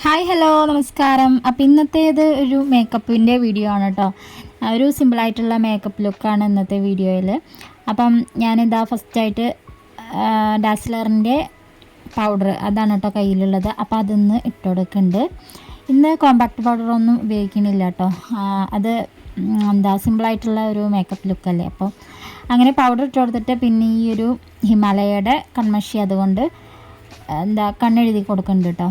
Hi hello നമസ്കാരം. അപ്പോൾ ഇന്നത്തേത് ഒരു മേക്കപ്പിൻ്റെ വീഡിയോ ആണ് കേട്ടോ. ഒരു സിമ്പിളായിട്ടുള്ള മേക്കപ്പ് ലുക്കാണ് ഇന്നത്തെ വീഡിയോയിൽ. അപ്പം ഞാനിതാ ഫസ്റ്റായിട്ട് ഡാസ്ലറിൻ്റെ പൗഡർ അതാണ് കേട്ടോ കയ്യിലുള്ളത്. അപ്പോൾ അതൊന്ന് ഇട്ട് കൊടുക്കുന്നുണ്ട്. ഇന്ന് കോമ്പാക്ട് പൗഡറൊന്നും ഉപയോഗിക്കണില്ല കേട്ടോ. അത് സിമ്പിളായിട്ടുള്ള ഒരു മേക്കപ്പ് ലുക്കല്ലേ. അപ്പോൾ അങ്ങനെ പൗഡർ ഇട്ട് കൊടുത്തിട്ട് പിന്നെ ഈ ഒരു ഹിമാലയയുടെ കൺമഷി അതുകൊണ്ട് കണ്ണെഴുതി കൊടുക്കുന്നുണ്ട് കേട്ടോ.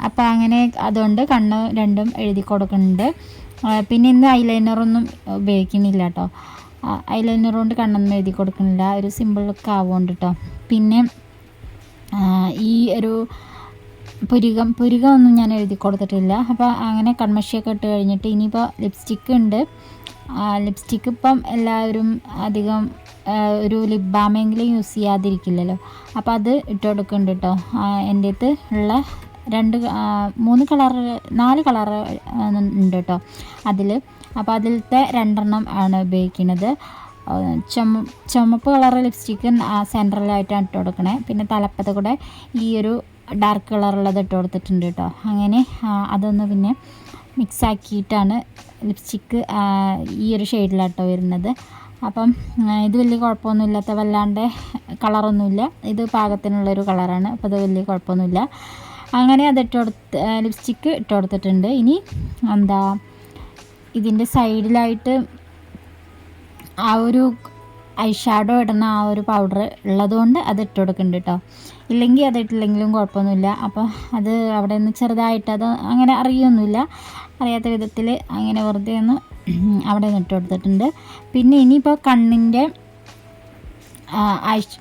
അപ്പോൾ അങ്ങനെ അതുകൊണ്ട് കണ്ണ് രണ്ടും എഴുതി കൊടുക്കുന്നുണ്ട്. പിന്നെ ഇന്ന് ഐലൈനറൊന്നും ഉപയോഗിക്കുന്നില്ല കേട്ടോ. ഐലൈനർ കൊണ്ട് കണ്ണൊന്നും എഴുതി കൊടുക്കുന്നില്ല, ഒരു സിമ്പിൾ ലുക്ക് ആവുന്നുണ്ട് കേട്ടോ. പിന്നെ ഈ ഒരു പുരികമൊന്നും ഞാൻ എഴുതി കൊടുത്തിട്ടില്ല. അപ്പോൾ അങ്ങനെ കൺമഷിയൊക്കെ ഇട്ട് കഴിഞ്ഞിട്ട് ഇനിയിപ്പോൾ ലിപ്സ്റ്റിക്ക് ഉണ്ട്. ലിപ്സ്റ്റിക്ക് ഇപ്പം എല്ലാവരും അധികം ഒരു ലിപ് ബാമെങ്കിലും യൂസ് ചെയ്യാതിരിക്കില്ലല്ലോ. അപ്പോൾ അത് ഇട്ട് കൊടുക്കുന്നുണ്ട് കേട്ടോ. എൻ്റെ അടുത്ത് ഉള്ള 4 കളർ ഉണ്ട് കേട്ടോ അതിൽ. അപ്പോൾ അതിലത്തെ 2 ആണ് ഉപയോഗിക്കുന്നത്. ചുമപ്പ് കളർ ലിപ്സ്റ്റിക്ക് സെൻട്രലായിട്ടാണ് ഇട്ട് കൊടുക്കണേ. പിന്നെ തലപ്പത്ത് കൂടെ ഈ ഒരു ഡാർക്ക് കളറുള്ളത് ഇട്ട് കൊടുത്തിട്ടുണ്ട് കേട്ടോ. അങ്ങനെ അതൊന്ന് പിന്നെ മിക്സാക്കിയിട്ടാണ് ലിപ്സ്റ്റിക്ക് ഈ ഒരു ഷെയ്ഡിലാട്ടോ വരുന്നത്. അപ്പം ഇത് വലിയ കുഴപ്പമൊന്നുമില്ലാത്ത വല്ലാണ്ട് കളറൊന്നുമില്ല, ഇത് പാകത്തിനുള്ളൊരു കളറാണ്. അപ്പോൾ അത് വലിയ കുഴപ്പമൊന്നുമില്ല. അങ്ങനെ അത് ലിപ്സ്റ്റിക്ക് ഇട്ട് കൊടുത്തിട്ടുണ്ട്. ഇനി ഇതിൻ്റെ സൈഡിലായിട്ട് ആ ഒരു ഐ ഷാഡോ ഇടുന്ന ആ ഒരു പൗഡർ ഉള്ളതുകൊണ്ട് അത് ഇട്ട് കൊടുക്കുന്നുണ്ട് കേട്ടോ. ഇല്ലെങ്കിൽ അത് ഇട്ടില്ലെങ്കിലും കുഴപ്പമൊന്നുമില്ല. അപ്പോൾ അത് അവിടെ നിന്ന് ചെറുതായിട്ട് അത് അങ്ങനെ അറിയാത്ത വിധത്തിൽ അങ്ങനെ വെറുതെ ഒന്ന് അവിടെ നിന്ന് ഇട്ട് കൊടുത്തിട്ടുണ്ട്. പിന്നെ ഇനിയിപ്പോൾ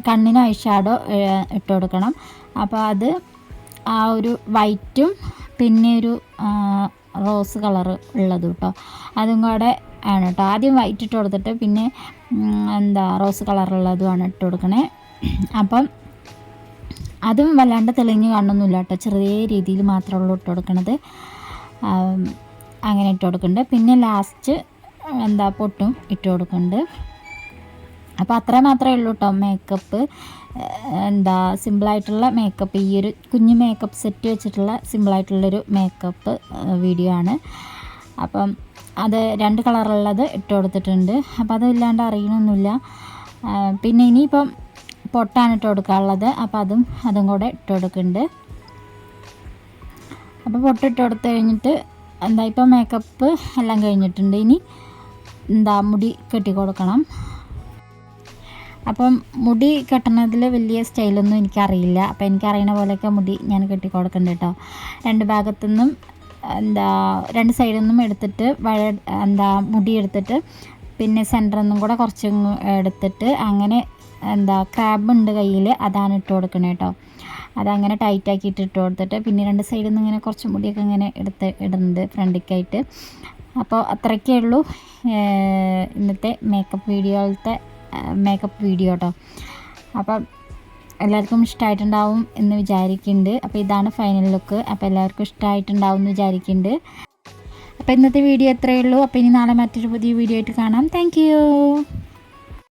കണ്ണിന് ഐ ഷാഡോ ഇട്ട് കൊടുക്കണം. അപ്പോൾ അത് ആ ഒരു വൈറ്റും പിന്നെ ഒരു റോസ് കളറ് ഉള്ളത് കേട്ടോ, അതും കൂടെ ആണ് കേട്ടോ. ആദ്യം വൈറ്റ് ഇട്ട് കൊടുത്തിട്ട് പിന്നെ റോസ് കളറുള്ളതുമാണ് ഇട്ട് കൊടുക്കണേ. അപ്പം അതും വല്ലാണ്ട് തെളിഞ്ഞ് കാണുന്നില്ല കേട്ടോ, ചെറിയ രീതിയിൽ മാത്രമുള്ളൂ ഇട്ട് കൊടുക്കണത്. അങ്ങനെ ഇട്ട് കൊടുക്കുന്നുണ്ട്. പിന്നെ ലാസ്റ്റ് പൊട്ടും ഇട്ട് കൊടുക്കുന്നുണ്ട്. അപ്പോൾ അത്ര മാത്രമേ ഉള്ളൂ കേട്ടോ മേക്കപ്പ്. സിമ്പിളായിട്ടുള്ള മേക്കപ്പ്, ഈ ഒരു കുഞ്ഞു മേക്കപ്പ് സെറ്റ് വെച്ചിട്ടുള്ള സിമ്പിളായിട്ടുള്ളൊരു മേക്കപ്പ് വീഡിയോ ആണ്. അപ്പം അത് 2 കളറുള്ളത് ഇട്ട് കൊടുത്തിട്ടുണ്ട്. അപ്പോൾ അതില്ലാണ്ട് അറിയണമൊന്നുമില്ല. പിന്നെ ഇനിയിപ്പം പൊട്ടാണ് ഇട്ട് കൊടുക്കാനുള്ളത്. അപ്പോൾ അതും കൂടെ ഇട്ട് കൊടുക്കുന്നുണ്ട്. അപ്പോൾ പൊട്ടിട്ട് കൊടുത്ത് കഴിഞ്ഞിട്ട് ഇപ്പം മേക്കപ്പ് എല്ലാം കഴിഞ്ഞിട്ടുണ്ട്. ഇനി മുടി കെട്ടി കൊടുക്കണം. അപ്പം മുടി കെട്ടണതിൽ വലിയ സ്റ്റൈലൊന്നും എനിക്കറിയില്ല. അപ്പോൾ എനിക്കറിയണ പോലെയൊക്കെ മുടി ഞാൻ കെട്ടി കൊടുക്കുന്നുണ്ട് കേട്ടോ. 2 ഭാഗത്തുനിന്നും 2 സൈഡിൽ നിന്നും എടുത്തിട്ട് മുടി എടുത്തിട്ട് പിന്നെ സെൻറ്ററിൽ നിന്നും കൂടെ കുറച്ചും എടുത്തിട്ട് അങ്ങനെ ക്രാബ് ഉണ്ട് കയ്യിൽ, അതാണ് ഇട്ട് കൊടുക്കണേ കേട്ടോ. അതങ്ങനെ ടൈറ്റാക്കിയിട്ട് ഇട്ട് കൊടുത്തിട്ട് പിന്നെ 2 സൈഡിൽ നിന്ന് ഇങ്ങനെ കുറച്ച് മുടിയൊക്കെ ഇങ്ങനെ ഇടുന്നുണ്ട് ഫ്രണ്ടിലേക്കായിട്ട്. അപ്പോൾ അത്രയ്ക്കേ ഉള്ളൂ ഇന്നത്തെ മേക്കപ്പ് വീഡിയോ കേട്ടോ. അപ്പം എല്ലാവർക്കും ഇഷ്ടമായിട്ടുണ്ടാവും എന്ന് വിചാരിക്കുന്നുണ്ട്. അപ്പോൾ ഇതാണ് ഫൈനൽ ലുക്ക്. അപ്പോൾ എല്ലാവർക്കും ഇഷ്ടമായിട്ടുണ്ടാവും എന്ന് വിചാരിക്കുന്നുണ്ട്. അപ്പോൾ ഇന്നത്തെ വീഡിയോ എത്രയേ ഉള്ളൂ. അപ്പോൾ ഇനി നാളെ മറ്റൊരു പുതിയ വീഡിയോ ആയിട്ട് കാണാം. താങ്ക്